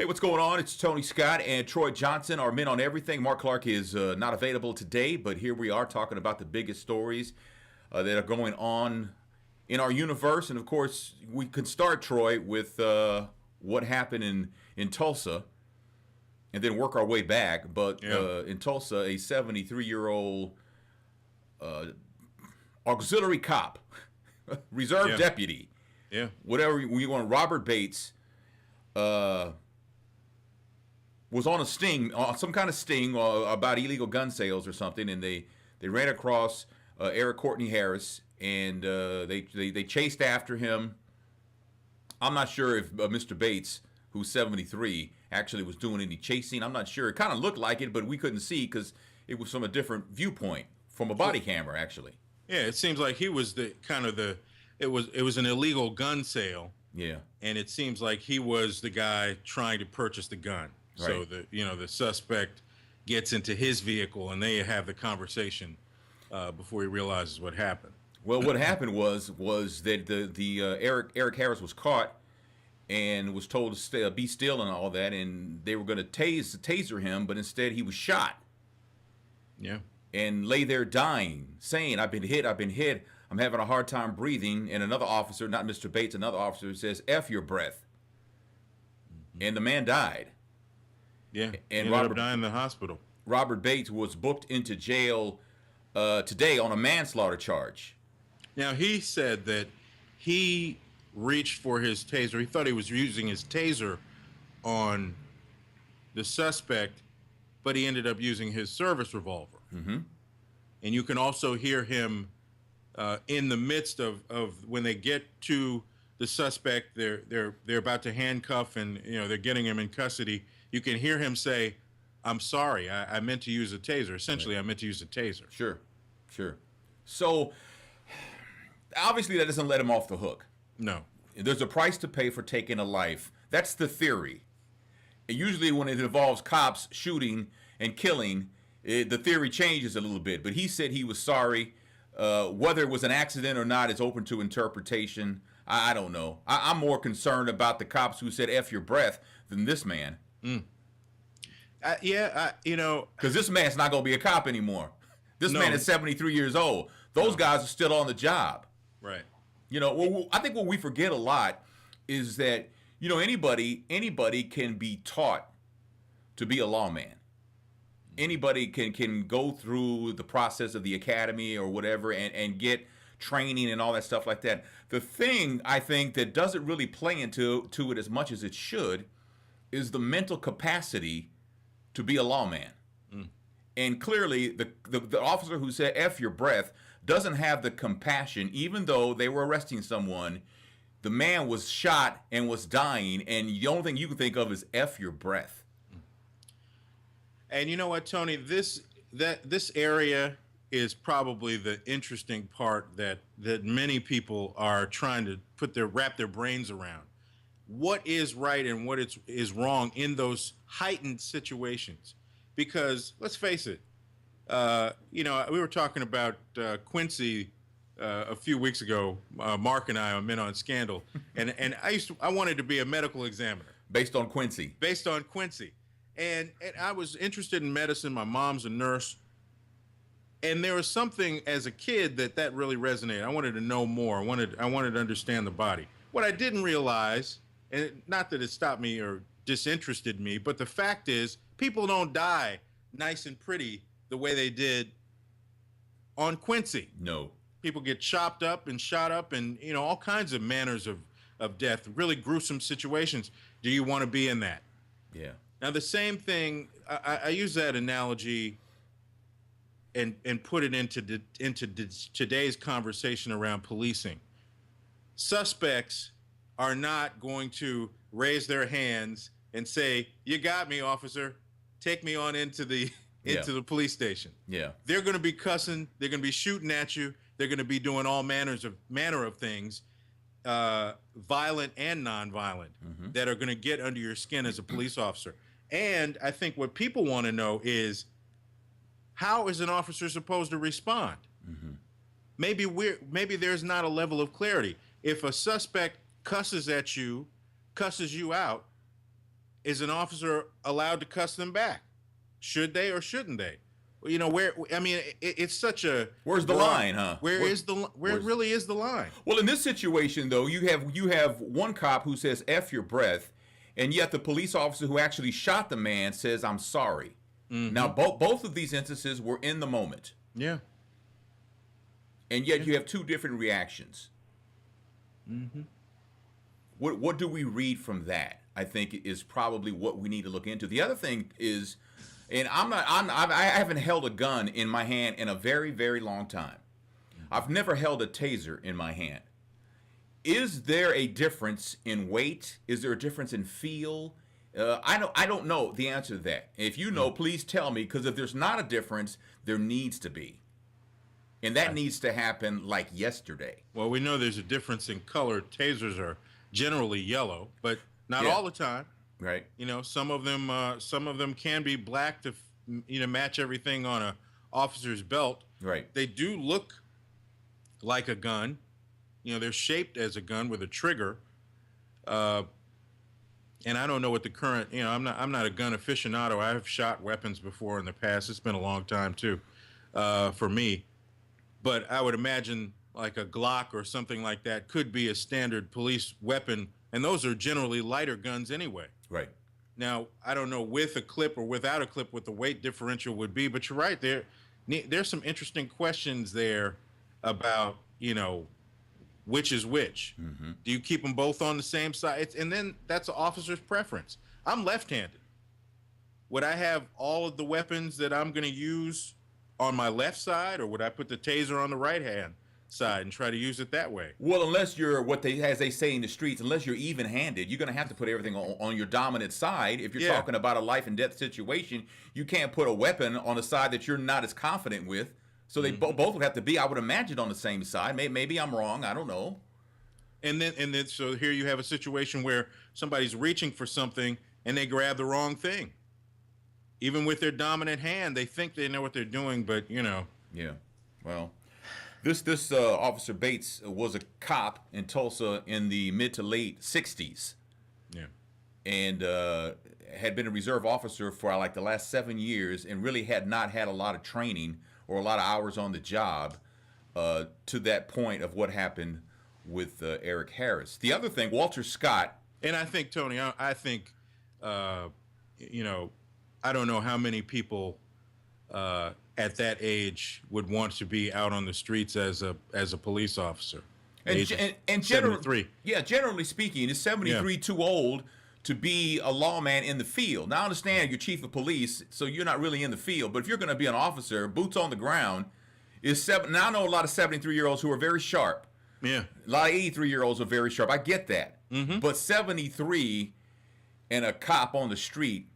Hey, what's going on? It's Tony Scott and Troy Johnson, our men on everything. Mark Clark is not available today, but here we are talking about the biggest stories that are going on in our universe. And of course, we can start, Troy, with what happened in Tulsa and then work our way back. But in Tulsa, a 73-year-old auxiliary cop, reserve deputy, whatever you want, Robert Bates, was on a sting, some kind of sting about illegal gun sales or something, and they ran across Eric Courtney Harris, and they chased after him. I'm not sure if Mr. Bates, who's 73, actually was doing any chasing. I'm not sure. It kind of looked like it, but we couldn't see because it was from a different viewpoint, from a body camera, actually. Yeah, it seems like he was it was an illegal gun sale. Yeah. And it seems like he was the guy trying to purchase the gun. Right. So the suspect gets into his vehicle and they have the conversation before he realizes what happened. Well, what happened was that the Eric Harris was caught and was told to be still and all that, and they were going to taser him, but instead he was shot. Yeah. And lay there dying, saying, "I've been hit. I'm having a hard time breathing." And another officer, not Mr. Bates, another officer says, "F your breath." Mm-hmm. And the man died. Yeah, and ended up dying in the hospital. Robert Bates was booked into jail today on a manslaughter charge. Now, he said that he reached for his taser. He thought he was using his taser on the suspect, but he ended up using his service revolver. Mm-hmm. And you can also hear him in the midst of when they get to the suspect, they're about to handcuff and they're getting him in custody. You can hear him say, "I'm sorry, I meant to use a taser." Essentially, I meant to use a taser. Sure. So obviously that doesn't let him off the hook. No. There's a price to pay for taking a life. That's the theory. And usually when it involves cops shooting and killing, the theory changes a little bit. But he said he was sorry. Whether it was an accident or not is open to interpretation. I don't know. I'm more concerned about the cops who said "F your breath" than this man. Mm. Because this man's not going to be a cop anymore. This man is 73 years old. Those guys are still on the job. Right. I think what we forget a lot is that, anybody can be taught to be a lawman. Anybody can go through the process of the academy or whatever and get training and all that stuff like that. The thing, I think, that doesn't really play into it as much as it should is the mental capacity to be a lawman. Mm. And clearly, the officer who said "F your breath" doesn't have the compassion, even though they were arresting someone. The man was shot and was dying, and the only thing you can think of is "F your breath." And you know what, Tony? This area is probably the interesting part that many people are trying to wrap their brains around. What is right and what is wrong in those heightened situations? Because let's face it, we were talking about Quincy a few weeks ago. Mark and I on Men on Scandal, and I wanted to be a medical examiner based on Quincy. And I was interested in medicine. My mom's a nurse. And there was something as a kid that really resonated. I wanted to know more. I wanted to understand the body. What I didn't realize, and not that it stopped me or disinterested me, but the fact is people don't die nice and pretty the way they did on Quincy. No. People get chopped up and shot up and, all kinds of manners of death, really gruesome situations. Do you want to be in that? Yeah. Now, the same thing, I use that analogy and put it into today's conversation around policing. Suspects are not going to raise their hands and say, "You got me, officer. Take me on into the police station." Yeah. They're going to be cussing. They're going to be shooting at you. They're going to be doing all manner of things, violent and nonviolent, that are going to get under your skin as a police officer. And I think what people want to know is, how is an officer supposed to respond? Mm-hmm. Maybe there's not a level of clarity. If a suspect cusses at you, cusses you out, is an officer allowed to cuss them back? Should they or shouldn't they? You know, where, I mean, it's such a Where's the line, huh? Where really is the line? Well, in this situation, though, you have one cop who says "F your breath," and yet the police officer who actually shot the man says, "I'm sorry." Now, both of these instances were in the moment. Yeah. And yet you have two different reactions. What do we read from that? I think is probably what we need to look into. The other thing is, and I haven't held a gun in my hand in a very, very long time. I've never held a taser in my hand. Is there a difference in weight? Is there a difference in feel? I don't know the answer to that. If you know, please tell me, because if there's not a difference, there needs to be. And that needs to happen like yesterday. Well, we know there's a difference in color. Tasers are generally yellow, but not all the time. Right. You know, some of them can be black to, match everything on a officer's belt. Right. They do look like a gun. You know, they're shaped as a gun with a trigger. And I don't know what the current, I'm not a gun aficionado. I have shot weapons before in the past. It's been a long time too, for me. But I would imagine like a Glock or something like that could be a standard police weapon, and those are generally lighter guns anyway. Right. Now, I don't know with a clip or without a clip what the weight differential would be, but you're right. There's some interesting questions there about, which is which. Do you keep them both on the same side? And then that's an officer's preference. I'm left-handed. Would I have all of the weapons that I'm going to use on my left side, or would I put the taser on the right hand side and try to use it that way? Well, unless you're as they say in the streets, unless you're even-handed, you're going to have to put everything on your dominant side. If you're talking about a life and death situation, you can't put a weapon on a side that you're not as confident with. So they both would have to be, I would imagine, on the same side. Maybe I'm wrong. I don't know. And then so here you have a situation where somebody's reaching for something and they grab the wrong thing. Even with their dominant hand, they think they know what they're doing, but Yeah. Well, this Officer Bates was a cop in Tulsa in the mid to late 60s. Yeah. And had been a reserve officer for like the last 7 years, and really had not had a lot of training or a lot of hours on the job to that point of what happened with Eric Harris. The other thing, Walter Scott. And I think, Tony, I think, I don't know how many people at that age would want to be out on the streets as a police officer. And generally, 73. Generally speaking, is 73 too old to be a lawman in the field? Now, I understand you're chief of police, so you're not really in the field. But if you're going to be an officer, boots on the ground, now I know a lot of 73-year-olds who are very sharp. Yeah. A lot of 83-year-olds are very sharp. I get that. But 73 and a cop on the street,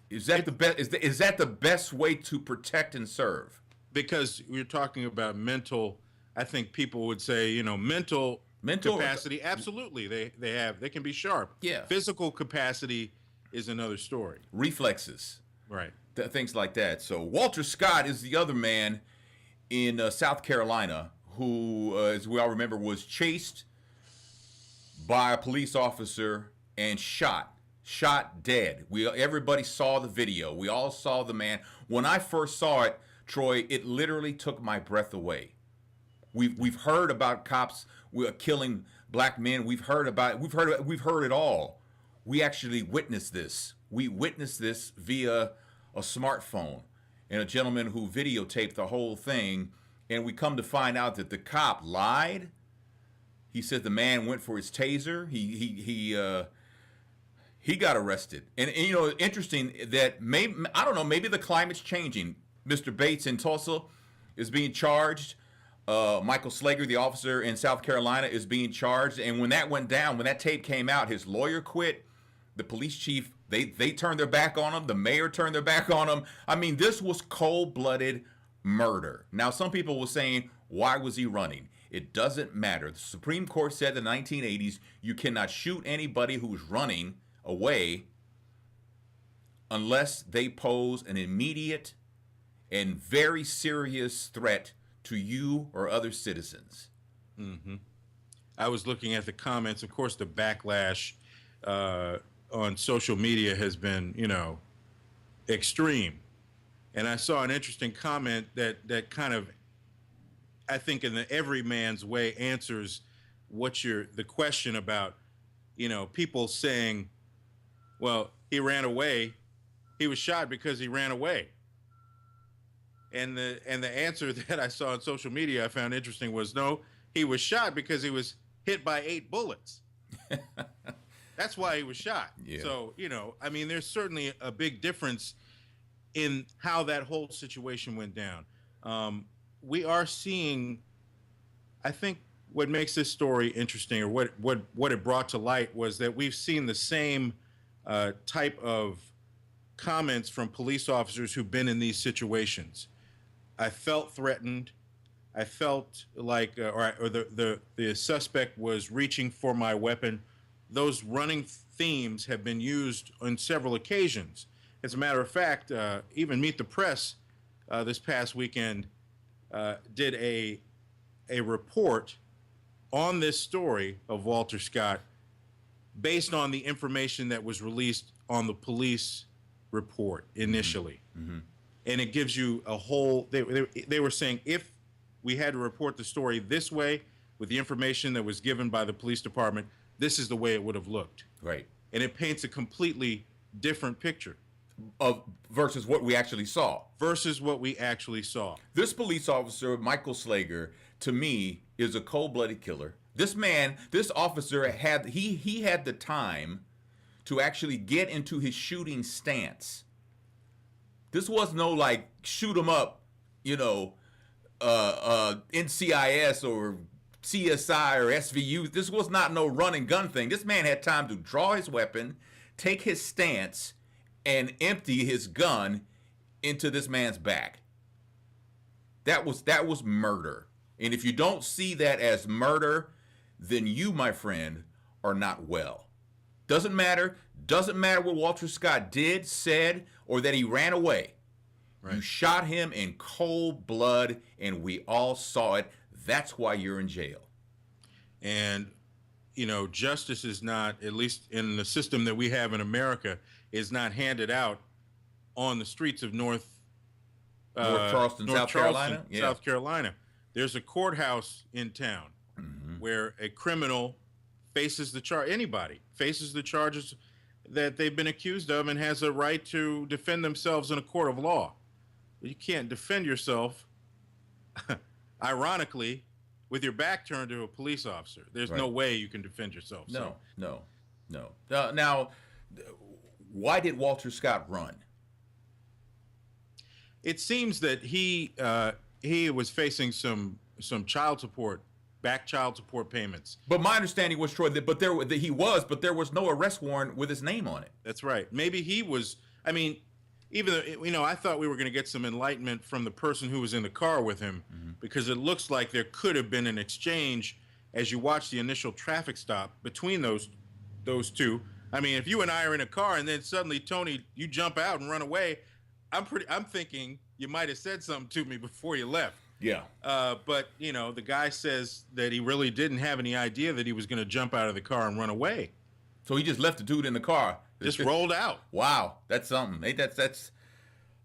is that the best way to protect and serve? Because we're talking about mental. I think people would say, mental capacity. Absolutely, they can be sharp. Yeah. Physical capacity is another story. Reflexes. Right. Things like that. So Walter Scott is the other man in South Carolina who, as we all remember, was chased by a police officer and shot dead. Everybody saw the video. We all saw the man. When I first saw it, Troy, it literally took my breath away. We've heard about cops killing black men. We've heard it all. We actually witnessed this. We witnessed this via a smartphone and a gentleman who videotaped the whole thing. And we come to find out that the cop lied. He said the man went for his taser. He got arrested. And interesting that maybe the climate's changing. Mr. Bates in Tulsa is being charged. Michael Slager, the officer in South Carolina, is being charged. And when that went down, when that tape came out, his lawyer quit. The police chief, they turned their back on him. The mayor turned their back on him. I mean, this was cold-blooded murder. Now, some people were saying, why was he running? It doesn't matter. The Supreme Court said in the 1980s, you cannot shoot anybody who's running away unless they pose an immediate and very serious threat to you or other citizens. I was looking at the comments. Of course, the backlash on social media has been, extreme. And I saw an interesting comment that kind of, I think, in the everyman's way, answers the question about, people saying, well, he ran away. He was shot because he ran away. And the answer that I saw on social media I found interesting was, no, he was shot because he was hit by 8 bullets. That's why he was shot. Yeah. So, I mean, there's certainly a big difference in how that whole situation went down. We are seeing, I think what makes this story interesting, or what it brought to light, was that we've seen the same type of comments from police officers who've been in these situations. I felt threatened. I felt like, or the suspect was reaching for my weapon. Those running themes have been used on several occasions. As a matter of fact, even Meet the Press this past weekend did a report on this story of Walter Scott based on the information that was released on the police report initially. Mm-hmm. And it gives you a whole, they were saying, if we had to report the story this way with the information that was given by the police department, this is the way it would have looked. Right. And it paints a completely different picture. Versus what we actually saw. This police officer, Michael Slager, to me, is a cold-blooded killer. This officer had the time to actually get into his shooting stance. This was no like shoot 'em up, NCIS or CSI or SVU. This was not no run and gun thing. This man had time to draw his weapon, take his stance, and empty his gun into this man's back. That was murder. And if you don't see that as murder, then you, my friend, are not well. Doesn't matter what Walter Scott did, said, or that he ran away. Right. You shot him in cold blood, and we all saw it. That's why you're in jail. And, justice is not, at least in the system that we have in America, is not handed out on the streets of North Charleston, South Carolina. Yeah. South Carolina. There's a courthouse in town where a criminal faces the anybody faces the charges that they've been accused of and has a right to defend themselves in a court of law. You can't defend yourself, ironically, with your back turned to a police officer. There's no way you can defend yourself. No. Now, why did Walter Scott run? It seems that he was facing some child support payments. But my understanding was, Troy, that there was no arrest warrant with his name on it. That's right. Maybe he was. I mean, even though, I thought we were going to get some enlightenment from the person who was in the car with him, because it looks like there could have been an exchange as you watch the initial traffic stop between those two. I mean, if you and I are in a car and then suddenly, Tony, you jump out and run away, I'm thinking you might have said something to me before you left. Yeah. But, the guy says that he really didn't have any idea that he was going to jump out of the car and run away. So he just left the dude in the car. Just rolled out. Wow. That's something. Hey, that's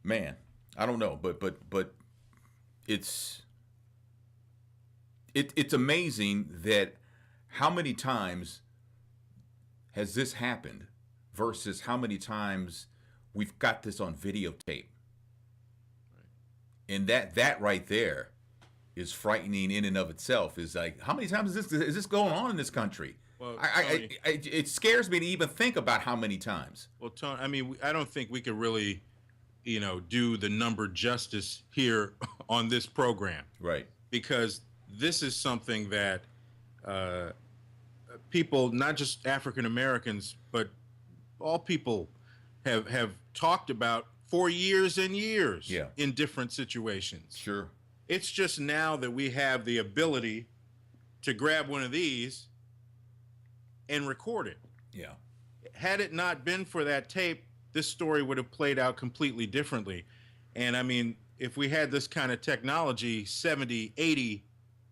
man, I don't know, but it's amazing that how many times has this happened versus how many times we've got this on videotape. And that right there is frightening in and of itself. Is like, how many times is this going on in this country? Well, Tony, it scares me to even think about how many times. Well, Tony, I mean, I don't think we could really, do the number justice here on this program. Right. Because this is something that people, not just African Americans, but all people have talked about for years and years in different situations. Sure. It's just now that we have the ability to grab one of these and record it. Yeah. Had it not been for that tape, this story would have played out completely differently. And I mean, if we had this kind of technology 70, 80,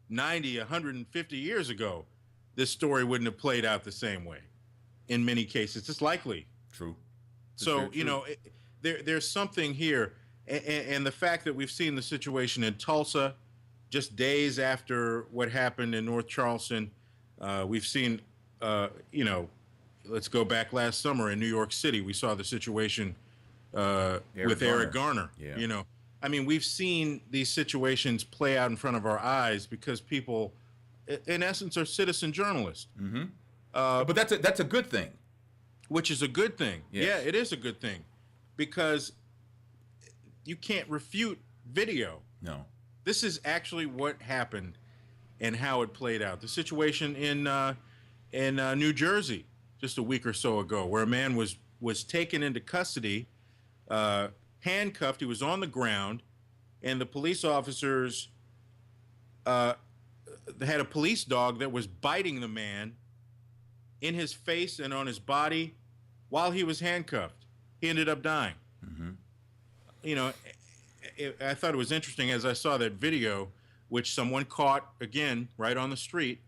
90, 150 years ago, this story wouldn't have played out the same way. in many cases. It's likely. True. It's So, very true. there's something here. And the fact that we've seen the situation in Tulsa just days after what happened in North Charleston, we've seen, let's go back last summer in New York City. We saw the situation with Eric Garner. Yeah. I mean, we've seen these situations play out in front of our eyes because people, in essence, are citizen journalists. Mm-hmm. But that's a good thing. Which is a good thing. Yes. Yeah, it is a good thing, because you can't refute video. No. This is actually what happened and how it played out. The situation in New Jersey just a week or so ago, where a man was taken into custody, handcuffed. He was on the ground, and the police officers had a police dog that was biting the man in his face and on his body while he was handcuffed. He ended up dying. Mm-hmm. I thought it was interesting as I saw that video, which someone caught, again, right on the street.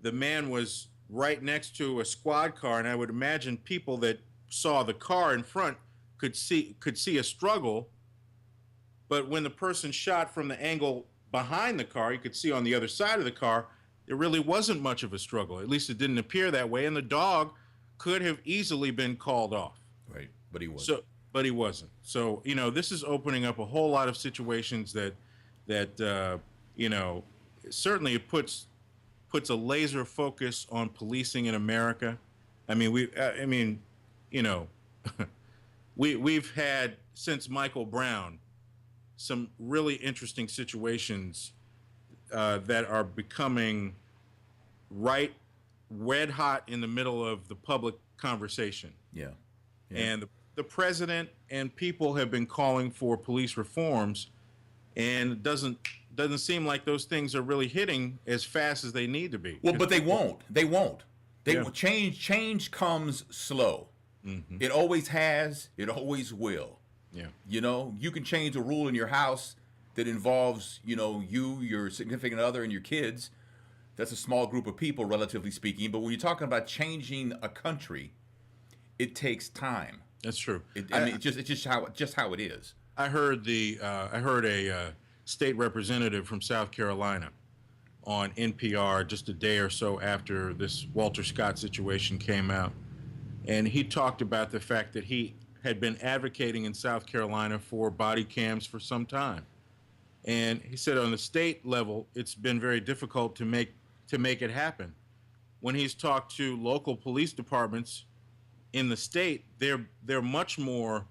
The man was right next to a squad car, and I would imagine people that saw the car in front could see a struggle. But when the person shot from the angle behind the car, you could see on the other side of the car, there really wasn't much of a struggle. At least it didn't appear that way, and the dog could have easily been called off. Right, but he wasn't. But he wasn't. So, this is opening up a whole lot of situations that certainly it puts a laser focus on policing in America. I mean, we've had, since Michael Brown, some really interesting situations that are becoming red hot in the middle of the public conversation. Yeah. And the president and people have been calling for police reforms, and it doesn't seem like those things are really hitting as fast as they need to be. Well, but they won't. They won't. Change comes slow. Mm-hmm. It always has. It always will. Yeah. You can change a rule in your house that involves, you, your significant other, and your kids. That's a small group of people, relatively speaking. But when you're talking about changing a country, it takes time. That's true. It's just how it is. I heard a state representative from South Carolina on NPR just a day or so after this Walter Scott situation came out, and he talked about the fact that he had been advocating in South Carolina for body cams for some time, and he said on the state level it's been very difficult to make it happen. When he's talked to local police departments in the state, they're much more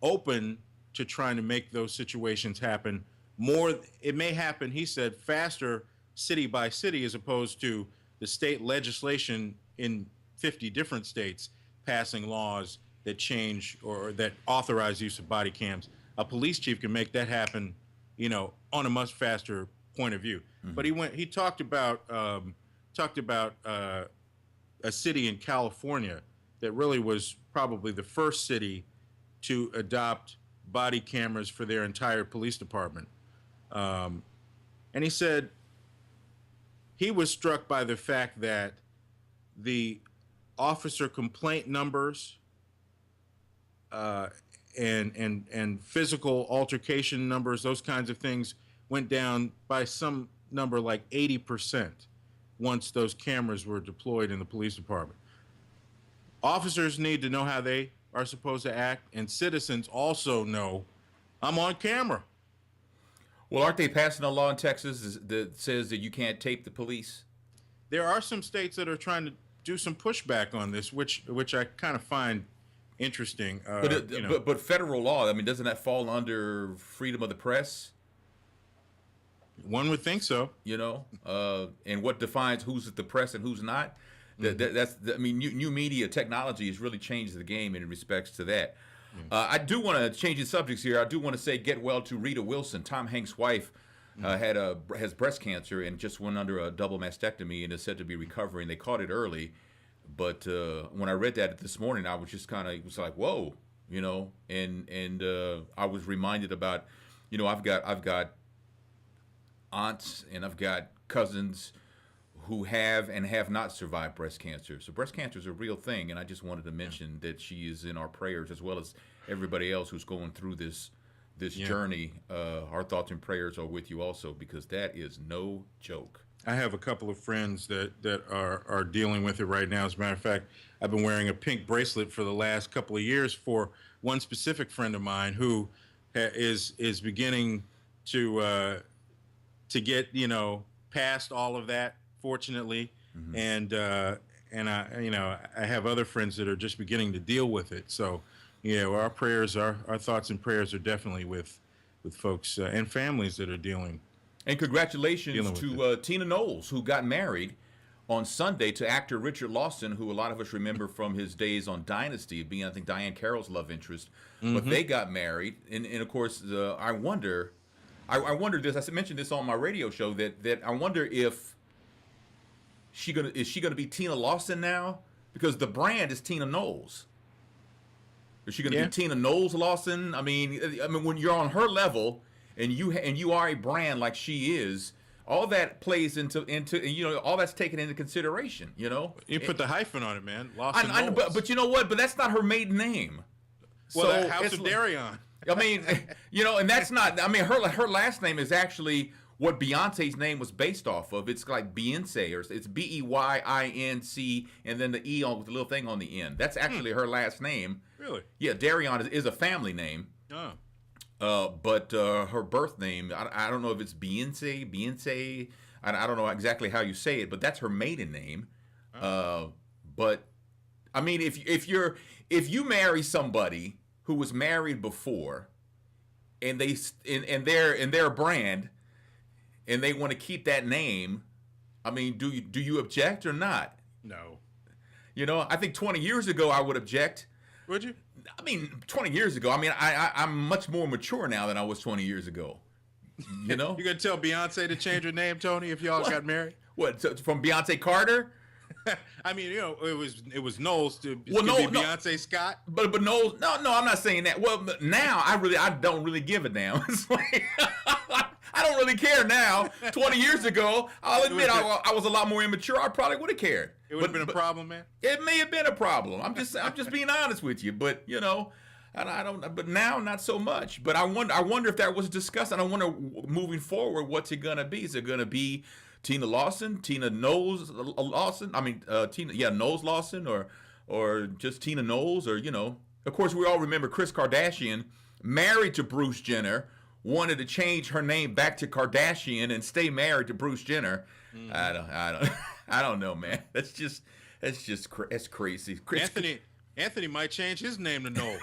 open to trying to make those situations happen. It may happen, he said, faster city by city, as opposed to the state legislation in 50 different states passing laws that change or that authorize use of body cams. A police chief can make that happen, on a much faster point of view. Mm-hmm. But he talked about a city in California that really was probably the first city to adopt body cameras for their entire police department. And he said he was struck by the fact that the officer complaint numbers and physical altercation numbers, those kinds of things, went down by some number like 80% once those cameras were deployed in the police department. Officers need to know how they are supposed to act, and citizens also know, I'm on camera. Well, aren't they passing a law in Texas that says that you can't tape the police? There are some states that are trying to do some pushback on this, which I kind of find interesting. But federal law, doesn't that fall under freedom of the press? One would think so. And what defines who's the press and who's not? New media technology has really changed the game in respects to that. I do want to change the subjects here. I do want to say get well to Rita Wilson. Tom Hanks' wife has breast cancer and just went under a double mastectomy and is said to be recovering. They caught it early, but when I read that this morning, I was just was like, whoa, and I was reminded about, I've got aunts and I've got cousins who have and have not survived breast cancer. So breast cancer is a real thing, and I just wanted to mention that she is in our prayers as well as everybody else who's going through this journey. Our thoughts and prayers are with you also, because that is no joke. I have a couple of friends that are dealing with it right now. As a matter of fact, I've been wearing a pink bracelet for the last couple of years for one specific friend of mine who is beginning to get past all of that, fortunately, and I have other friends that are just beginning to deal with it. So our prayers, our thoughts and prayers are definitely with folks and families that are dealing. And congratulations to Tina Knowles, who got married on Sunday to actor Richard Lawson, who a lot of us remember from his days on Dynasty, being, I think, Diane Carroll's love interest. But they got married, and of course, I wonder this. I mentioned this on my radio show that I wonder if is she gonna be Tina Lawson now, because the brand is Tina Knowles. Is she gonna be Tina Knowles Lawson? I mean, when you're on her level. And you are a brand like she is, all that plays into all that's taken into consideration. You put the hyphen on it, man. But you know what? But that's not her maiden name. Well, so House of Darion. I mean, and that's not. I mean, her last name is actually what Beyonce's name was based off of. It's like Beyonce, or it's Beyinc, and then the E with the little thing on the end. That's actually her last name. Really? Yeah, Darion is a family name. Oh. But her birth name, I don't know if it's Beyonce. I don't know exactly how you say it, but that's her maiden name. But I mean, if you marry somebody who was married before, and they're a brand, and they want to keep that name, I mean, do you object or not? No. I think 20 years ago I would object. Would you? I mean, 20 years ago. I mean, I'm much more mature now than I was 20 years ago. You gonna tell Beyonce to change her name, Tony, if y'all got married? What, from Beyonce Carter? I mean, it was Knowles to Beyonce Scott. But Knowles, no, I'm not saying that. Well, now I don't really give a damn. It's like, I don't really care now. 20 years ago, I'll admit I was a lot more immature. I probably would have cared. It would have been a problem, man. It may have been a problem. I'm just being honest with you. But I don't. But now, not so much. But I wonder if that was discussed. And I wonder, moving forward, what's it gonna be? Is it gonna be Tina Lawson, Tina Knowles Lawson? I mean, Knowles Lawson, or just Tina Knowles, or Of course, we all remember Kris Kardashian, married to Bruce Jenner, wanted to change her name back to Kardashian and stay married to Bruce Jenner. I don't know, man. That's crazy. Anthony might change his name to Knowles.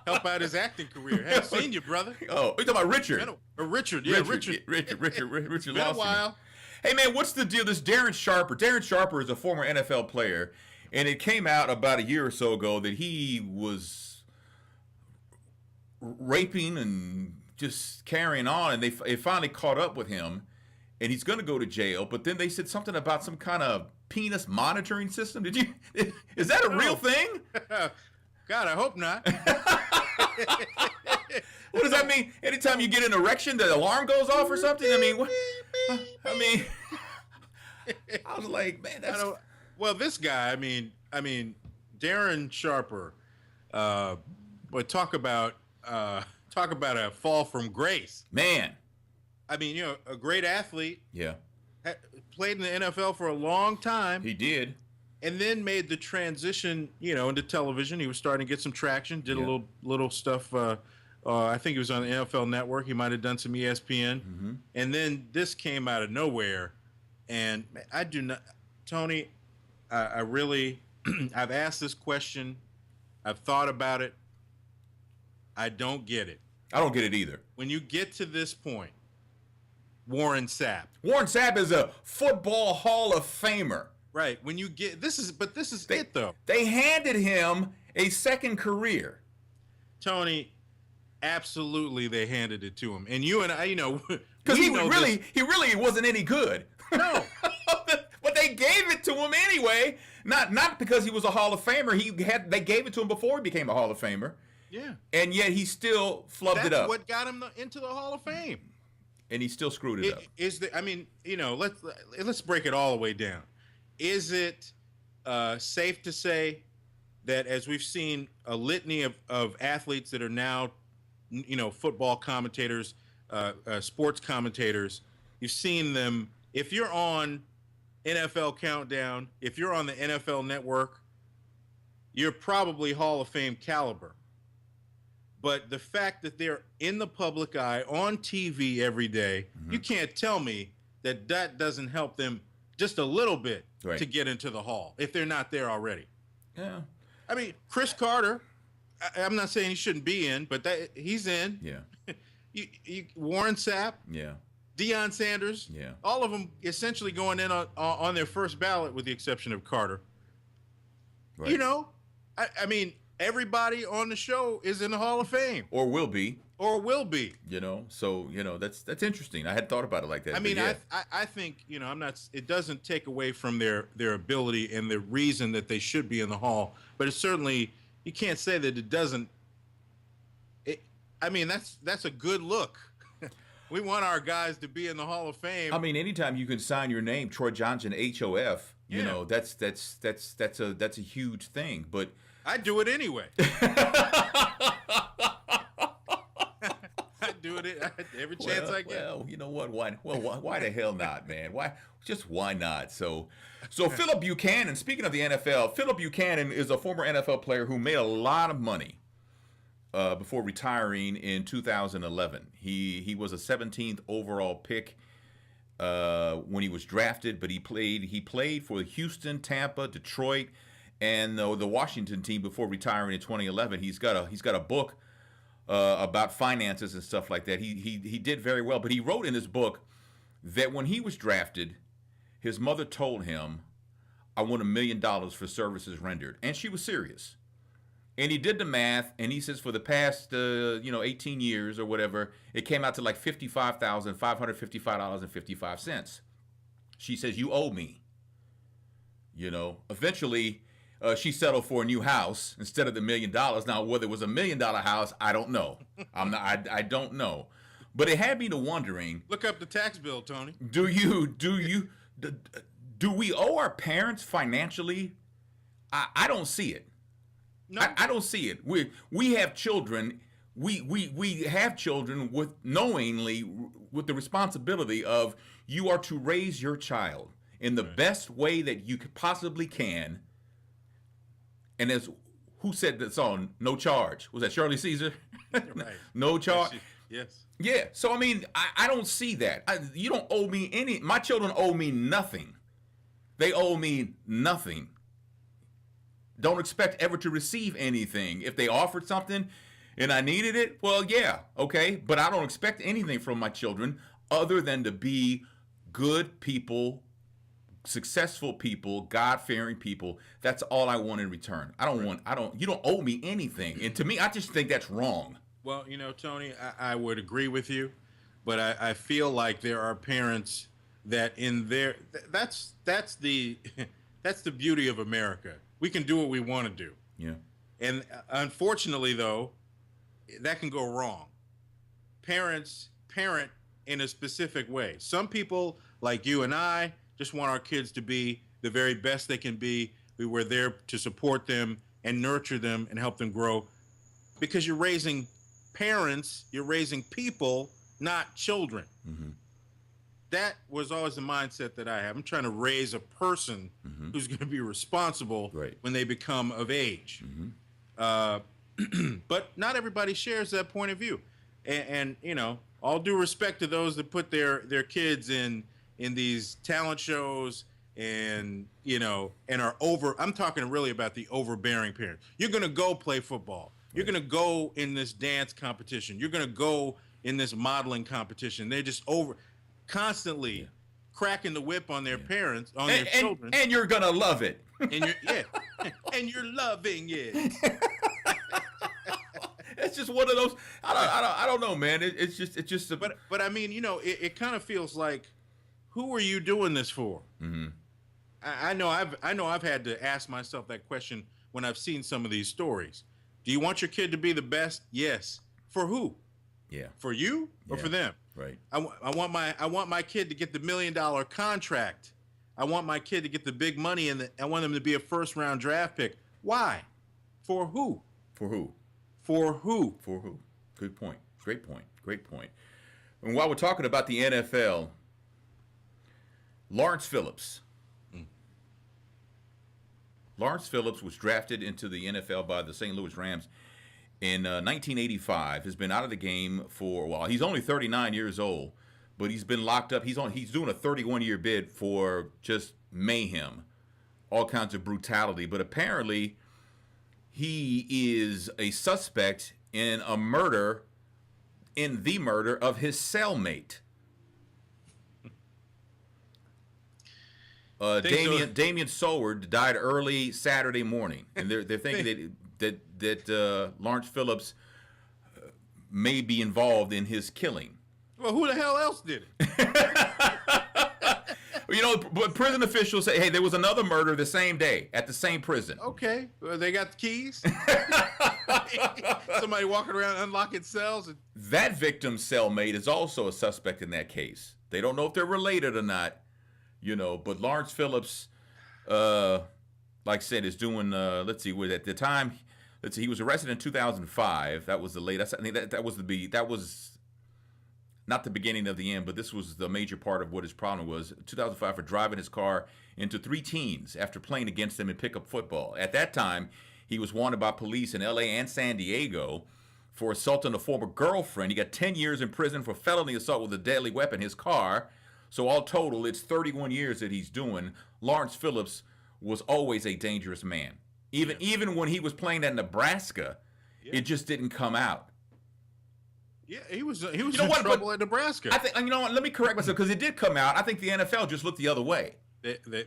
Help out his acting career. Haven't seen you, brother. Oh, you're talking about Richard. Richard. Richard Been a while. Hey, man, what's the deal? This Darren Sharper. Darren Sharper is a former NFL player, and it came out about a year or so ago that he was raping and just carrying on, and they finally caught up with him, and he's going to go to jail. But then they said something about some kind of penis monitoring system. Is that a real thing? God, I hope not. What does that mean? Anytime you get an erection, the alarm goes off or something? I mean, I was like, man, that's... Well, this guy, I mean, Darren Sharper, but talk about a fall from grace. Man. I mean, a great athlete. Yeah. Played in the NFL for a long time. He did. And then made the transition, into television. He was starting to get some traction. Did a little stuff. I think he was on the NFL Network. He might have done some ESPN. Mm-hmm. And then this came out of nowhere. And I do not, Tony. I really, I've asked this question. I've thought about it. I don't get it. I don't get it either. When you get to this point, Warren Sapp. Warren Sapp is a football Hall of Famer. Right. When you get this is it though. They handed him a second career. Tony, absolutely, they handed it to him, and you and I, because he really wasn't any good. No, but they gave it to him anyway. Not because he was a Hall of Famer. They gave it to him before he became a Hall of Famer. Yeah. And yet he still flubbed it up. That's what got him into the Hall of Fame. And he still screwed it up. Is the I mean, let's break it all the way down. Is it safe to say that, as we've seen a litany of athletes that are now, football commentators, sports commentators, you've seen them, if you're on NFL Countdown, if you're on the NFL Network, you're probably Hall of Fame caliber. But the fact that they're in the public eye on TV every day, you can't tell me that doesn't help them just a little bit to get into the Hall if they're not there already. Yeah. I mean, Chris Carter, I'm not saying he shouldn't be in, but he's in. Yeah. Warren Sapp. Yeah. Deion Sanders. Yeah. All of them essentially going in on their first ballot, with the exception of Carter. Right. I mean, everybody on the show is in the Hall of Fame. Or will be. So, that's interesting. I hadn't thought about it like that. I mean, yeah. I think, it doesn't take away from their ability and the reason that they should be in the Hall, but it's certainly, you can't say that it doesn't. That's a good look. We want our guys to be in the Hall of Fame. I mean, anytime you can sign your name, Troy Johnson, HOF, that's a huge thing. But I do it anyway. I do it every chance I get. Well, you know what? Why the hell not, man? Why not? So Philip Buchanan, speaking of the NFL, Philip Buchanan is a former NFL player who made a lot of money before retiring in 2011. He was a 17th overall pick when he was drafted, but he played for Houston, Tampa, Detroit, and the Washington team before retiring in 2011. He's got a book about finances and stuff like that. He did very well, but he wrote in his book that when he was drafted, his mother told him, "I want $1 million for services rendered," and she was serious. And he did the math, and he says for the past 18 years or whatever, it came out to like $55,555.55. She says, "You owe me." Eventually, she settled for a new house instead of the $1 million. Now, whether it was $1 million house, I don't know. I don't know. But it had me to wondering. Look up the tax bill, Tony. Do we owe our parents financially? I don't see it. No. I don't see it. We have children. We have children with the responsibility of, you are to raise your child in the best way that you possibly can. And who said that song? No charge. Was that Shirley Caesar? Right. No charge. Yes. Yeah. So I don't see that. You don't owe me any. My children owe me nothing. They owe me nothing. Don't expect ever to receive anything. If they offered something and I needed it, well, yeah, okay. But I don't expect anything from my children other than to be good people, successful people, God-fearing people. That's all I want in return. You don't owe me anything. And to me, I just think that's wrong. Well, Tony, I would agree with you, but I feel like there are parents that that's the beauty of America. We can do what we want to do. Yeah. And unfortunately, though, that can go wrong. Parents parent in a specific way. Some people, like you and I, just want our kids to be the very best they can be. We were there to support them and nurture them and help them grow. Because you're raising parents, you're raising people, not children. Mm-hmm. That was always the mindset that I have. I'm trying to raise a person who's going to be responsible when they become of age. Mm-hmm. But not everybody shares that point of view. And all due respect to those that put their kids in these talent shows and are over. I'm talking really about the overbearing parents. You're going to go play football. You're going to go in this dance competition. You're going to go in this modeling competition. They're just constantly cracking the whip on their parents, on their children. And you're going to love it. And you're loving it. It's just one of those. I don't know, man. It's just. But I mean, it kind of feels like, who are you doing this for? Mm-hmm. I know I've had to ask myself that question when I've seen some of these stories. Do you want your kid to be the best? Yes. For who? Yeah. For you or for them? Right. I want my kid to get the $1 million contract. I want my kid to get the big money, and I want them to be a first-round draft pick. Why? For who? For who? For who? For who? Good point. Great point. Great point. And while we're talking about the NFL, Lawrence Phillips. Lawrence Phillips was drafted into the NFL by the St. Louis Rams in 1985. Has been out of the game for a while. He's only 39 years old, but he's been locked up. He's doing a 31-year bid for just mayhem, all kinds of brutality. But apparently, he is a suspect in the murder of his cellmate. Damian Soward died early Saturday morning, and they're thinking that Lawrence Phillips may be involved in his killing. Well, who the hell else did it? But prison officials say, hey, there was another murder the same day at the same prison. Okay, well, they got the keys. Somebody walking around unlocking cells. That victim's cellmate is also a suspect in that case. They don't know if they're related or not. But Lawrence Phillips, like I said, is doing. Let's see, at the time, he was arrested in 2005. That was the latest. I think that was not the beginning of the end, but this was the major part of what his problem was. 2005 for driving his car into 3 teens after playing against them in pickup football. At that time, he was wanted by police in L.A. and San Diego for assaulting a former girlfriend. He got 10 years in prison for felony assault with a deadly weapon in his car. So all total, it's 31 years that he's doing. Lawrence Phillips was always a dangerous man. Even when he was playing at Nebraska, it just didn't come out. Yeah, he was in trouble at Nebraska. I think, let me correct myself, because it did come out. I think the NFL just looked the other way.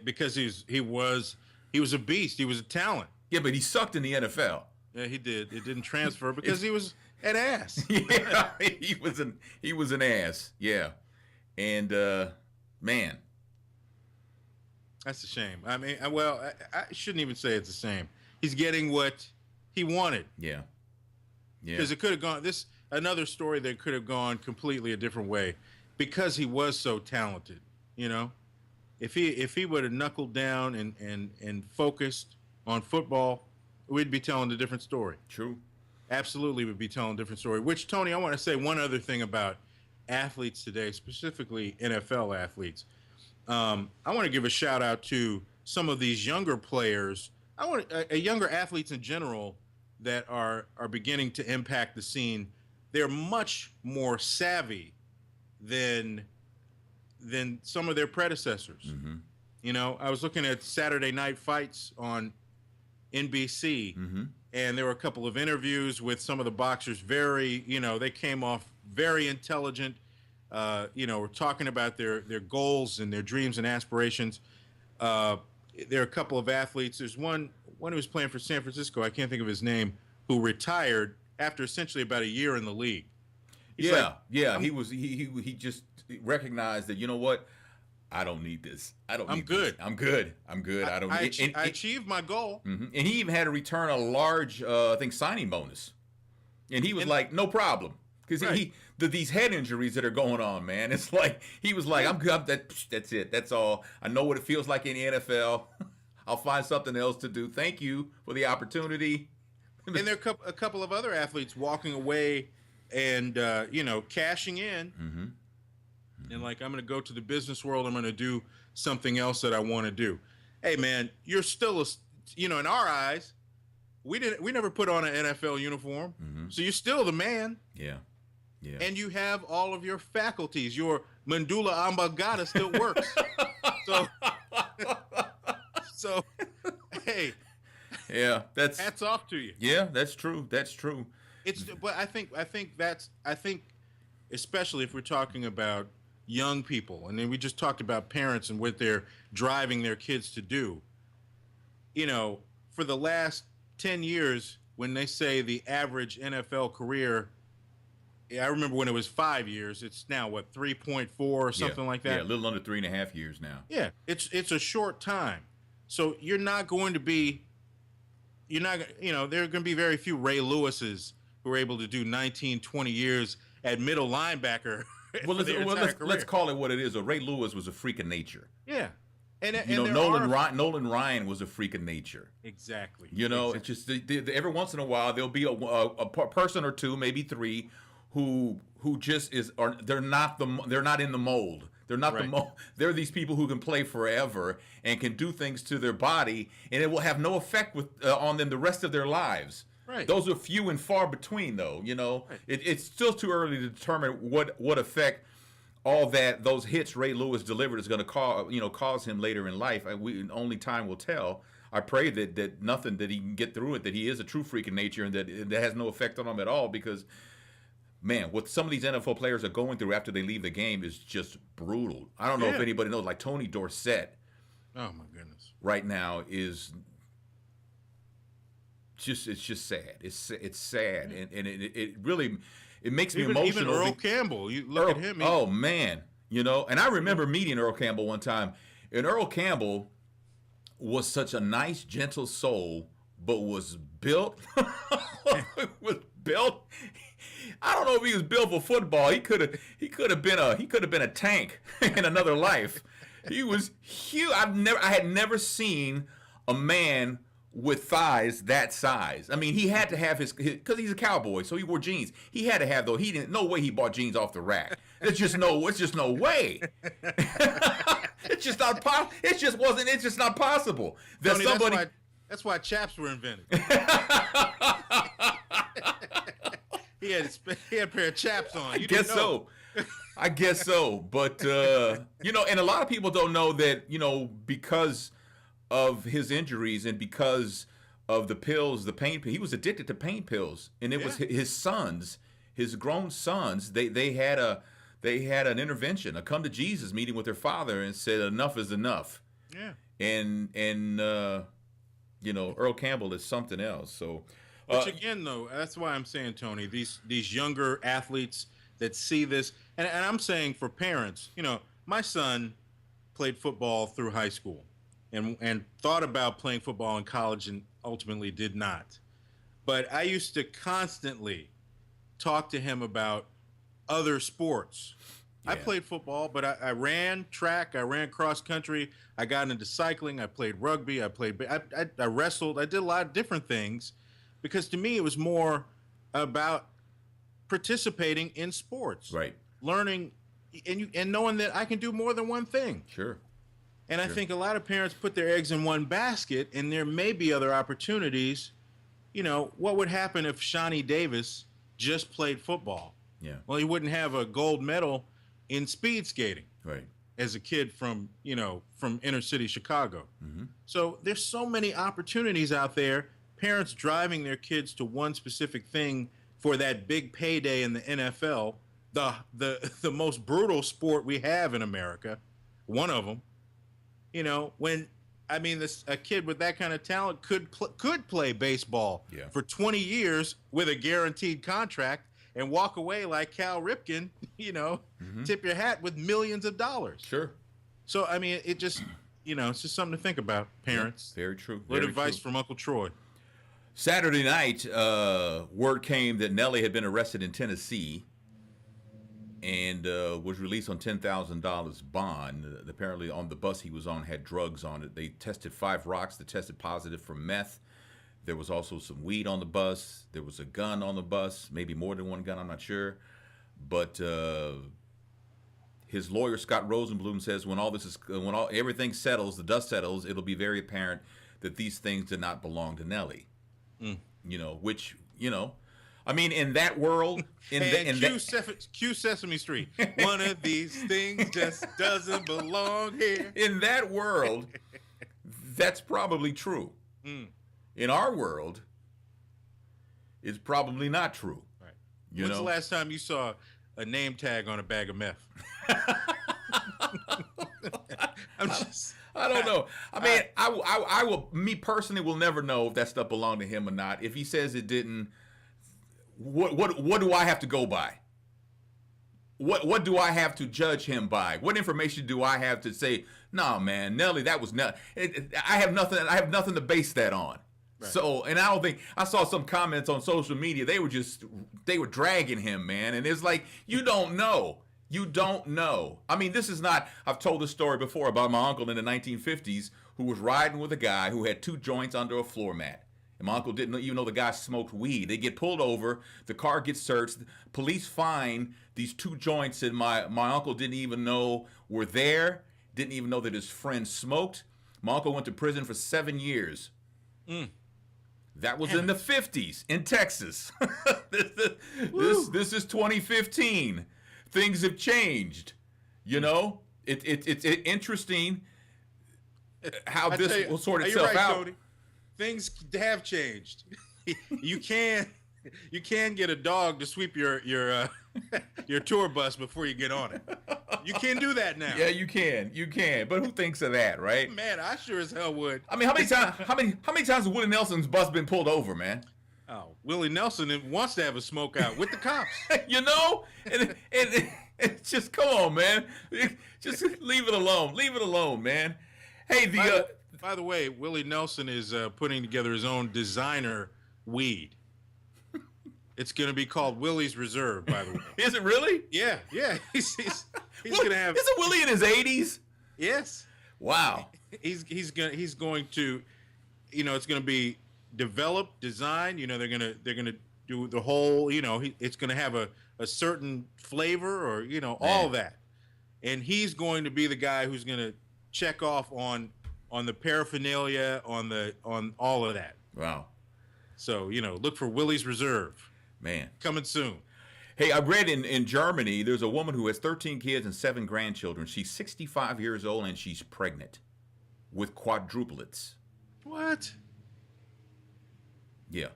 Because he was a beast. He was a talent. Yeah, but he sucked in the NFL. Yeah, he did. It didn't transfer because he was an ass. Yeah, he was an ass. Yeah. And, man. That's a shame. I mean, I shouldn't even say it's a shame. He's getting what he wanted. Yeah. Yeah. Because it could have gone, another story that could have gone completely a different way because he was so talented, If he would have knuckled down and focused on football, we'd be telling a different story. True. Absolutely would be telling a different story. Which, Tony, I want to say one other thing about athletes today, specifically NFL athletes. I want to give a shout out to some of these younger players. I want younger athletes in general that are beginning to impact the scene. They're much more savvy than some of their predecessors. Mm-hmm. I was looking at Saturday Night Fights on NBC, and there were a couple of interviews with some of the boxers. They came off very intelligent. We're talking about their goals and their dreams and aspirations. There are a couple of athletes. There's one who was playing for San Francisco. I can't think of his name, who retired after essentially about a year in the league. He just recognized that, you know what? I don't need this. I'm good. I don't need I achieved my goal. Mm-hmm. And he even had to return a large, signing bonus. And he was like, no problem. Because these head injuries that are going on, man, it's like, he was like, I'm good. That's it. That's all. I know what it feels like in the NFL. I'll find something else to do. Thank you for the opportunity. And there are a couple of other athletes walking away and, cashing in. Mm-hmm. And like, I'm going to go to the business world. I'm going to do something else that I want to do. Hey, man, you're still, in our eyes, we never put on an NFL uniform. Mm-hmm. So you're still the man. Yeah. Yeah. And you have all of your faculties. Your medulla oblongata still works. So, hey. Yeah, that's hats off to you. Yeah, that's true. But I think especially if we're talking about young people, and then we just talked about parents and what they're driving their kids to do. For the last 10 years, when they say the average NFL career, I remember when it was 5 years. It's now 3.4 or something like that. Yeah, a little under 3.5 years now. Yeah, it's a short time. So there are going to be very few Ray Lewises who are able to do 19, 20 years at middle linebacker Well, let's call it what it is. Ray Lewis was a freak of nature. Yeah. And Nolan Ryan was a freak of nature. Exactly. It's just every once in a while there'll be a person or two, maybe three, who just they're not in the mold. They're not the mold. They're these people who can play forever and can do things to their body, and it will have no effect on them the rest of their lives. Right. Those are few and far between, though. Right. It's still too early to determine what effect all those hits Ray Lewis delivered is going to cause him later in life. Only time will tell. I pray that nothing, that he can get through it, that he is a true freak of nature, and that has no effect on him at all. Because, man, what some of these NFL players are going through after they leave the game is just brutal. I don't know if anybody knows, like Tony Dorsett. Oh my goodness! Right now is it's just sad. It's sad, and it really. It makes me emotional. Even Earl Campbell, you look at him. Oh man, and I remember meeting Earl Campbell one time, and Earl Campbell was such a nice, gentle soul, but was built. I don't know if he was built for football. He could have been a tank in another life. He was huge. I had never seen a man with thighs that size. I mean, he had to have his because he's a cowboy, so he wore jeans. He had to have those. No way he bought jeans off the rack. It's just no way. It's just not possible. It's just not possible. Tony, that's why chaps were invented. He had a pair of chaps on. I guess so. But and a lot of people don't know that, because of his injuries and because of the pills, the pain, he was addicted to pain pills, and it was his grown sons. They had an intervention, a come to Jesus meeting with their father, and said enough is enough. Yeah. And Earl Campbell is something else. So, which again, though, that's why I'm saying, Tony, these younger athletes that see this, and I'm saying for parents, my son played football through high school. And thought about playing football in college and ultimately did not. But I used to constantly talk to him about other sports. Yeah. I played football, but I ran track, I ran cross country, I got into cycling, I played rugby, I wrestled, I did a lot of different things, because to me it was more about participating in sports. Right. Learning and knowing that I can do more than one thing. Sure. And I think a lot of parents put their eggs in one basket, and there may be other opportunities. What would happen if Shawnee Davis just played football? Yeah. Well, he wouldn't have a gold medal in speed skating. Right. As a kid from inner city Chicago. Mm-hmm. So there's so many opportunities out there. Parents driving their kids to one specific thing for that big payday in the NFL, the most brutal sport we have in America, one of them. A kid with that kind of talent could play baseball for 20 years with a guaranteed contract and walk away like Cal Ripken, tip your hat with millions of dollars. Sure. So, it just, it's just something to think about, parents. Yeah, very true. Good advice from Uncle Troy. Saturday night, word came that Nelly had been arrested in Tennessee and was released on $10,000 bond. Apparently on the bus he was on had drugs on it. They tested 5 rocks that tested positive for meth. There was also some weed on the bus. There was a gun on the bus, maybe more than one gun, I'm not sure. But his lawyer, Scott Rosenblum, says when everything settles, the dust settles, it'll be very apparent that these things did not belong to Nelly. Which, in that world, cue Sesame Street. One of these things just doesn't belong here. In that world, that's probably true. In our world, it's probably not true. Right. When's the last time you saw a name tag on a bag of meth? I don't know. I will. Me personally will never know if that stuff belonged to him or not. If he says it didn't. What do I have to go by? What do I have to judge him by? What information do I have to say? No, man, Nelly, that was not. I have nothing to base that on. Right. So, and I don't think I saw some comments on social media. They were dragging him, man, and it's like you don't know. You don't know. I mean, this is not, I've told this story before about my uncle in the 1950s who was riding with a guy who had 2 joints under a floor mat. And my uncle didn't even know the guy smoked weed. They get pulled over, the car gets searched, police find these 2 joints that my uncle didn't even know were there, didn't even know that his friend smoked. My uncle went to prison for 7 years. That was in the 50s in Texas. This is 2015. Things have changed. You know, it's interesting how this will sort itself out. Cody. Things have changed. You can get a dog to sweep your tour bus before you get on it. You can do that now. Yeah, you can. But who thinks of that, right? Man, I sure as hell would. I mean, how many times has Willie Nelson's bus been pulled over, man? Oh, Willie Nelson wants to have a smoke out with the cops. You know, and it's just come on, man. Just leave it alone. Leave it alone, man. Hey, by the way, Willie Nelson is putting together his own designer weed. It's going to be called Willie's Reserve, by the way. Is it really? Yeah. He's going to have. Isn't Willie in his 80s? Yes. Wow. He's going to, it's going to be developed, designed. They're going to do the whole. It's going to have a certain flavor, or all that, and he's going to be the guy who's going to check off on the paraphernalia, on all of that. Wow. So, look for Willie's Reserve. Man. Coming soon. Hey, I read in Germany, there's a woman who has 13 kids and 7 grandchildren. She's 65 years old and she's pregnant with quadruplets. What? Yeah.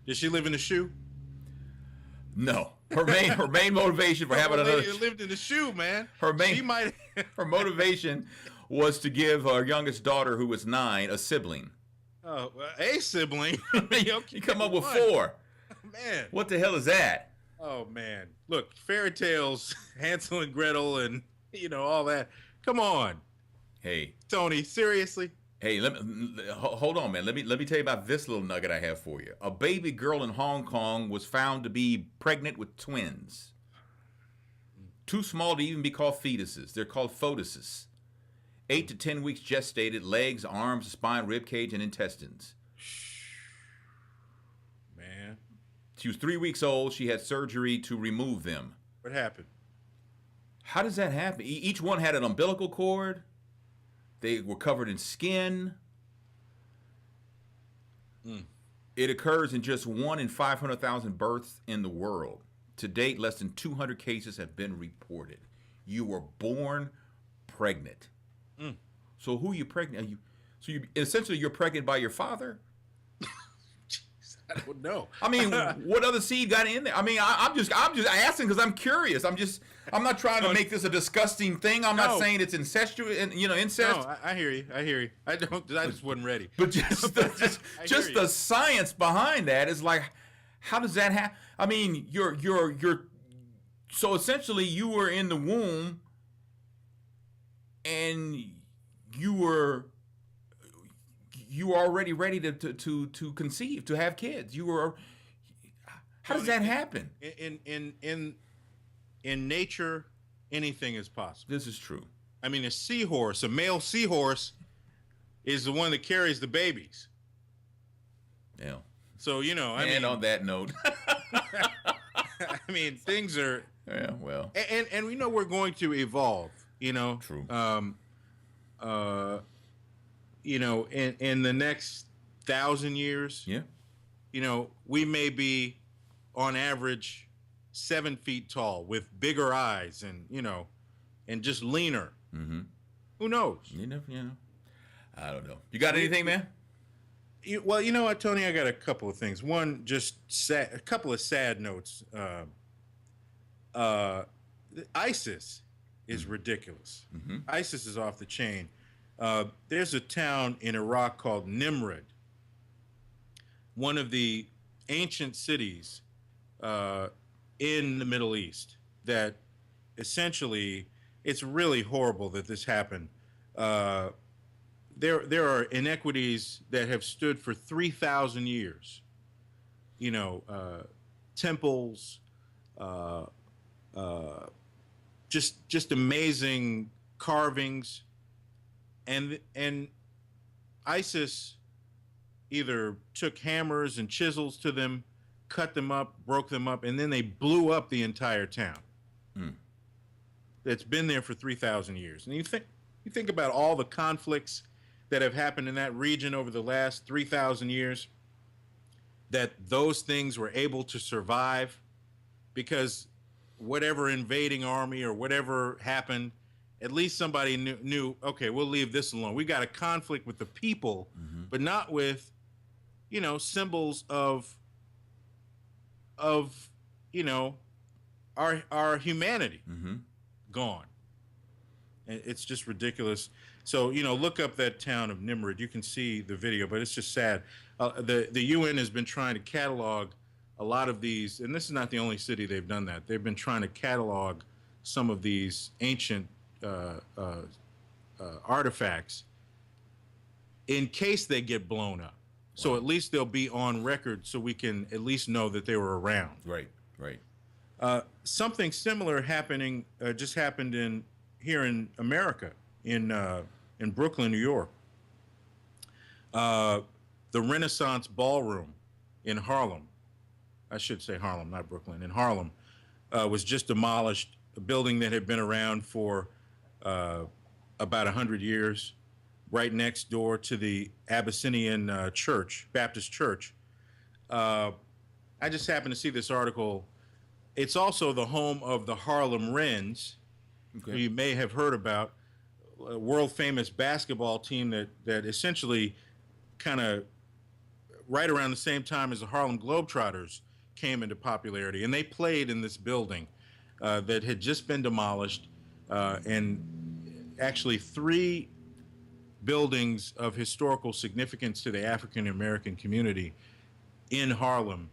Does she live in a shoe? No. Her main motivation for having another. Lady lived in the shoe, man. Her motivation was to give her youngest daughter, who was 9, a sibling. Oh, a sibling. You come up with 4. Man, what the hell is that? Oh man, look, fairy tales, Hansel and Gretel, and all that. Come on. Hey, Tony, seriously. Hey, hold on, man. Let me tell you about this little nugget I have for you. A baby girl in Hong Kong was found to be pregnant with twins. Too small to even be called fetuses. They're called photuses. 8 to 10 weeks gestated, legs, arms, spine, rib cage, and intestines. Man. She was 3 weeks old. She had surgery to remove them. What happened? How does that happen? Each one had an umbilical cord. They were covered in skin. It occurs in just 1 in 500,000 births in the world. To date, less than 200 cases have been reported. You were born pregnant. So who are you pregnant? Essentially you're pregnant by your father? Jeez, I don't know. I mean, what other seed got in there? I mean, I'm just asking because I'm curious. I'm not trying to make this a disgusting thing. I'm not saying it's incestuous, incest. No, I hear you. I just wasn't ready. But just the science behind that is like, how does that happen? I mean, you're so essentially you were in the womb and you were already ready to conceive, to have kids. How does that happen? In nature, anything is possible. This is true. I mean, a male seahorse is the one that carries the babies. Yeah. So, and on that note, I mean, things are. Yeah, well. And we know we're going to evolve, True. In the next 1,000 years. Yeah. We may be on average 7 feet tall with bigger eyes and just leaner. Mm-hmm. Who knows? I don't know. You got anything, man? Well, you know what, Tony? I got a couple of things. One, just a couple of sad notes. ISIS is ridiculous. Mm-hmm. ISIS is off the chain. There's a town in Iraq called Nimrod, one of the ancient cities in the Middle East, that essentially, it's really horrible that this happened. There are inequities that have stood for 3,000 years. Temples, just amazing carvings, and ISIS either took hammers and chisels to them, cut them up, broke them up, and then they blew up the entire town. That's been there for 3,000 years. And you think about all the conflicts that have happened in that region over the last 3,000 years, that those things were able to survive because whatever invading army or whatever happened, at least somebody knew, okay, we'll leave this alone. We got a conflict with the people, but not with, symbols of our humanity gone. And it's just ridiculous. So, look up that town of Nimrod. You can see the video, but it's just sad. The UN has been trying to catalog a lot of these, and this is not the only city they've done that. They've been trying to catalog some of these ancient artifacts in case they get blown up. So at least they'll be on record so we can at least know that they were around. Right. Something similar just happened here in America, in Brooklyn, New York. The Renaissance Ballroom in Harlem, I should say Harlem, not Brooklyn, in Harlem, was just demolished. A building that had been around for about 100 years, right next door to the Abyssinian Church, Baptist Church. I just happened to see this article. It's also the home of the Harlem Wrens, who you may have heard about, a world-famous basketball team that essentially kind of right around the same time as the Harlem Globetrotters came into popularity. And they played in this building that had just been demolished, and actually 3 buildings of historical significance to the African American community in Harlem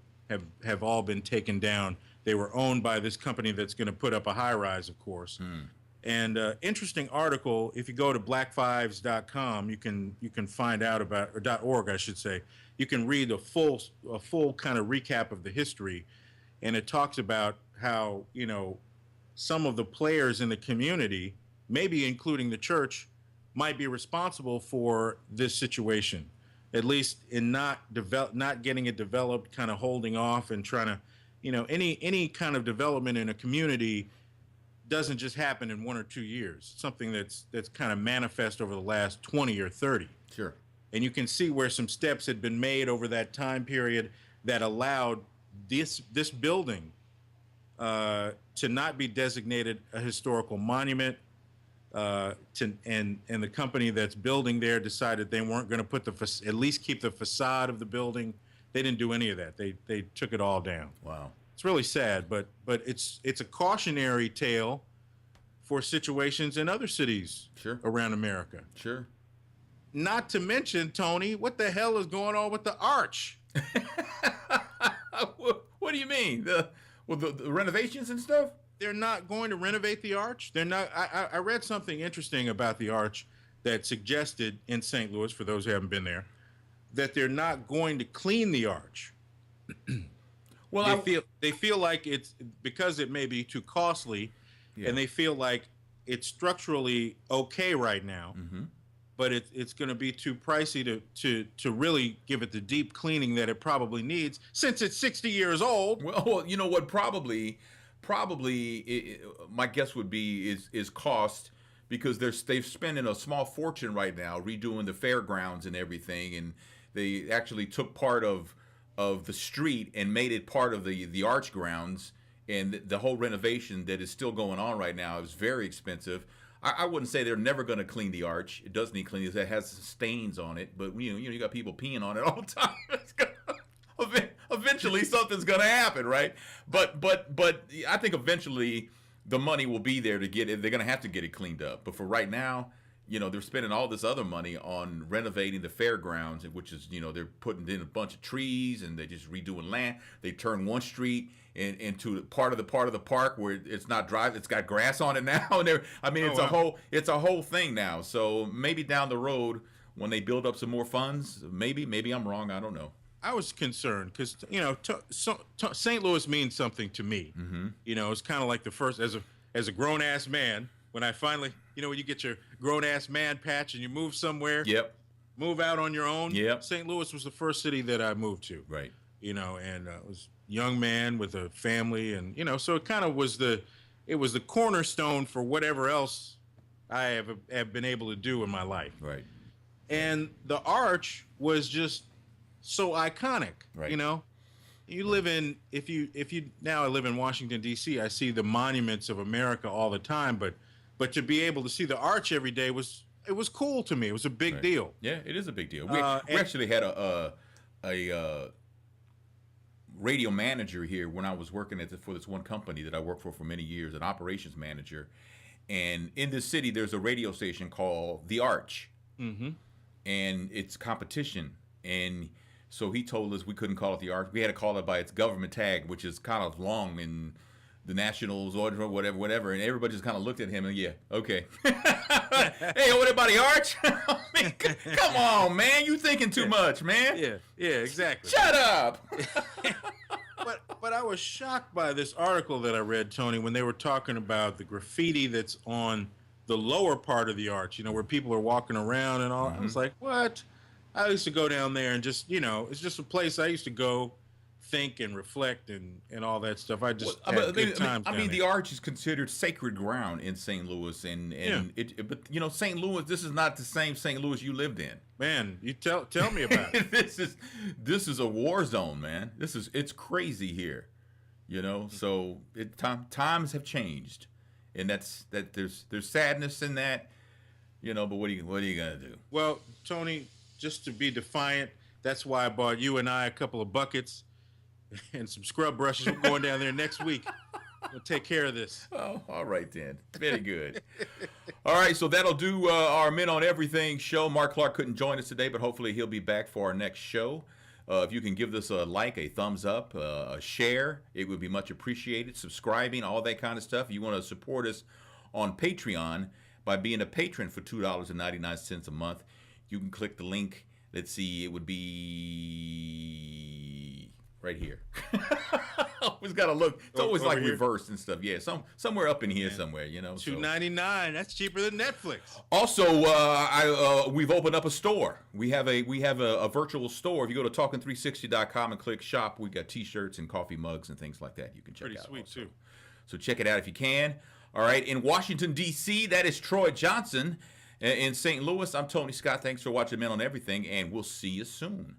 have all been taken down. They were owned by this company that's going to put up a high-rise, of course. And interesting article. If you go to blackfives.com, you can find out about, or .org, I should say. You can read a full kind of recap of the history, and it talks about how some of the players in the community, maybe including the church, might be responsible for this situation, at least in not getting it developed, kind of holding off and trying to, any kind of development in a community doesn't just happen in 1 or 2 years. Something that's kind of manifest over the last 20 or 30. Sure. And you can see where some steps had been made over that time period that allowed this building to not be designated a historical monument. And the company that's building there decided they weren't going to at least keep the facade of the building. They didn't do any of that. They took it all down. Wow. It's really sad, but it's a cautionary tale for situations in other cities around America. Sure. Not to mention, Tony, what the hell is going on with the arch? What do you mean? The renovations and stuff? They're not going to renovate the arch. They're not. I read something interesting about the arch that suggested in St. Louis, for those who haven't been there, that they're not going to clean the arch. Well, they feel like it's because it may be too costly, and they feel like it's structurally okay right now, but it's going to be too pricey to really give it the deep cleaning that it probably needs since it's 60 years old. Well, you know what? Probably my guess would be is cost, because they've spending a small fortune right now redoing the fairgrounds and everything, and they actually took part of the street and made it part of the arch grounds, and the whole renovation that is still going on right now is very expensive. I wouldn't say they're never going to clean the arch. It does need cleaning. It has stains on it, but you got people peeing on it all the time. Eventually something's going to happen, right? But I think eventually the money will be there to get it. They're going to have to get it cleaned up. But for right now, they're spending all this other money on renovating the fairgrounds, which is, they're putting in a bunch of trees, and they're just redoing land. They turn one street into part of the park where it's not dry. It's got grass on it now. And it's a whole thing now. So maybe down the road when they build up some more funds, maybe I'm wrong. I don't know. I was concerned because St. Louis means something to me. Mm-hmm. It's kind of like the first as a grown ass man when I finally when you get your grown ass man patch and you move somewhere. Yep. Move out on your own. Yep. St. Louis was the first city that I moved to. Right. And I was a young man with a family, and so it kind of was the cornerstone for whatever else I have been able to do in my life. Right. And the arch was just so iconic. Right. You live in now I live in Washington D.C. I see the monuments of America all the time, but to be able to see the arch every day was cool to me. It was a big deal. Yeah, it is a big deal. We actually had a radio manager here when I was working for this one company that I worked for many years, an operations manager. And in this city, there's a radio station called The Arch. Mm-hmm. And it's competition. And so he told us we couldn't call it The Arch. We had to call it by its government tag, which is kind of long in the Nationals or whatever. And everybody just kind of looked at him and, yeah, okay. Hey, what about The Arch? I mean, come on, man. You thinking too much, man. Yeah, exactly. Shut up. But I was shocked by this article that I read, Tony, when they were talking about the graffiti that's on the lower part of the arch, where people are walking around and all. Mm-hmm. I was like, what? I used to go down there and just, it's just a place I used to go think and reflect and all that stuff. I just had good times. I mean, the arch is considered sacred ground in St. Louis, but St. Louis, this is not the same St. Louis you lived in. Man, you tell me about it. This is a war zone, man. It's crazy here, So times have changed, and there's sadness in that, But what are you gonna do? Well, Tony, just to be defiant, that's why I bought you and I a couple of buckets and some scrub brushes. We're going down there next week. We'll take care of this. Oh, all right then. Very good. All right, so that'll do our Men on Everything show. Mark Clark couldn't join us today, but hopefully he'll be back for our next show. If you can give this a like, a thumbs up, a share, it would be much appreciated. Subscribing, all that kind of stuff. If you want to support us on Patreon by being a patron for $2.99 a month, you can click the link. Let's see, it would be right here. Always got to look. It's always like here? Reversed and stuff. Yeah, somewhere up in here somewhere, $2.99. That's cheaper than Netflix. Also, we've opened up a store. We have a virtual store. If you go to talking360.com and click shop, we got T-shirts and coffee mugs and things like that. You can check Pretty out. Pretty sweet also. too. So check it out if you can. All right, in Washington D.C., that is Troy Johnson. In St. Louis, I'm Tony Scott. Thanks for watching Men on Everything, and we'll see you soon.